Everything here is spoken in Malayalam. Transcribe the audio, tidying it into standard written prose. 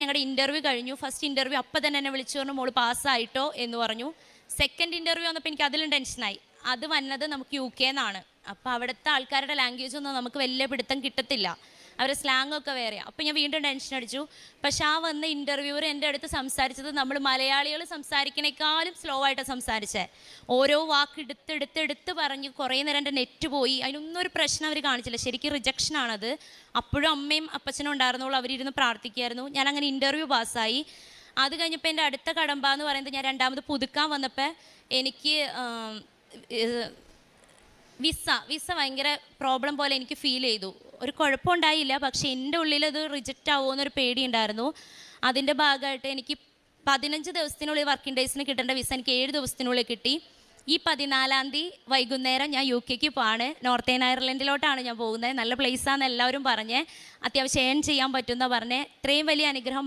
ഞങ്ങളുടെ ഇൻ്റർവ്യൂ കഴിഞ്ഞു. ഫസ്റ്റ് ഇൻ്റർവ്യൂ അപ്പം തന്നെ എന്നെ വിളിച്ചു പറഞ്ഞു മോള് പാസ്സായിട്ടോ എന്ന് പറഞ്ഞു. സെക്കൻഡ് ഇൻ്റർവ്യൂ വന്നപ്പോൾ എനിക്ക് അതിലും ടെൻഷനായി. അത് വന്നത് നമുക്ക് UK എന്നാണ്. അപ്പോൾ അവിടുത്തെ ആൾക്കാരുടെ ലാംഗ്വേജ് ഒന്നും നമുക്ക് വലിയ പിടുത്തം കിട്ടത്തില്ല, അവരുടെ സ്ലാങ് ഒക്കെ വേറെയാണ്. അപ്പോൾ ഞാൻ വീണ്ടും ടെൻഷൻ അടിച്ചു. പക്ഷെ ആ വന്ന ഇൻ്റർവ്യൂവർ എൻ്റെ അടുത്ത് സംസാരിച്ചത് നമ്മൾ മലയാളികൾ സംസാരിക്കണേക്കാളും സ്ലോ ആയിട്ടാണ് സംസാരിച്ചത്. ഓരോ വാക്ക് എടുത്ത് പറഞ്ഞ് കുറേ നേരം എൻ്റെ നെറ്റ് പോയി. അതിനൊന്നും ഒരു പ്രശ്നം അവർ കാണിച്ചില്ല. ശരിക്കും റിജക്ഷനാണത്. അപ്പോഴും അമ്മയും അപ്പച്ചനും ഉണ്ടായിരുന്നുള്ളൂ, അവരിരുന്ന് പ്രാർത്ഥിക്കുമായിരുന്നു. ഞാൻ അങ്ങനെ ഇൻ്റർവ്യൂ പാസ്സായി. അത് കഴിഞ്ഞപ്പോൾ എൻ്റെ അടുത്ത കടമ്പ എന്ന് പറയുന്നത് ഞാൻ രണ്ടാമത് പുതുക്കാൻ വന്നപ്പോൾ എനിക്ക് വിസ ഭയങ്കര പ്രോബ്ലം പോലെ എനിക്ക് ഫീൽ ചെയ്തു. ഒരു കുഴപ്പമുണ്ടായില്ല, പക്ഷേ എൻ്റെ ഉള്ളിൽ അത് റിജക്റ്റ് ആവുമോ എന്നൊരു പേടിയുണ്ടായിരുന്നു. അതിൻ്റെ ഭാഗമായിട്ട് എനിക്ക് 15 ദിവസത്തിനുള്ളിൽ വർക്കിംഗ് ഡേയ്സിന് കിട്ടേണ്ട വിസ എനിക്ക് 7 ദിവസത്തിനുള്ളിൽ കിട്ടി. ഈ 14-ാം തീയതി വൈകുന്നേരം ഞാൻ UK പോവാണ്. നോർത്തേൺ അയർലൻഡിലോട്ടാണ് ഞാൻ പോകുന്നത്. നല്ല പ്ലേസാണെന്ന് എല്ലാവരും പറഞ്ഞ്, അത്യാവശ്യം ഏൺ ചെയ്യാൻ പറ്റുമെന്ന് പറഞ്ഞ്. ഇത്രയും വലിയ അനുഗ്രഹം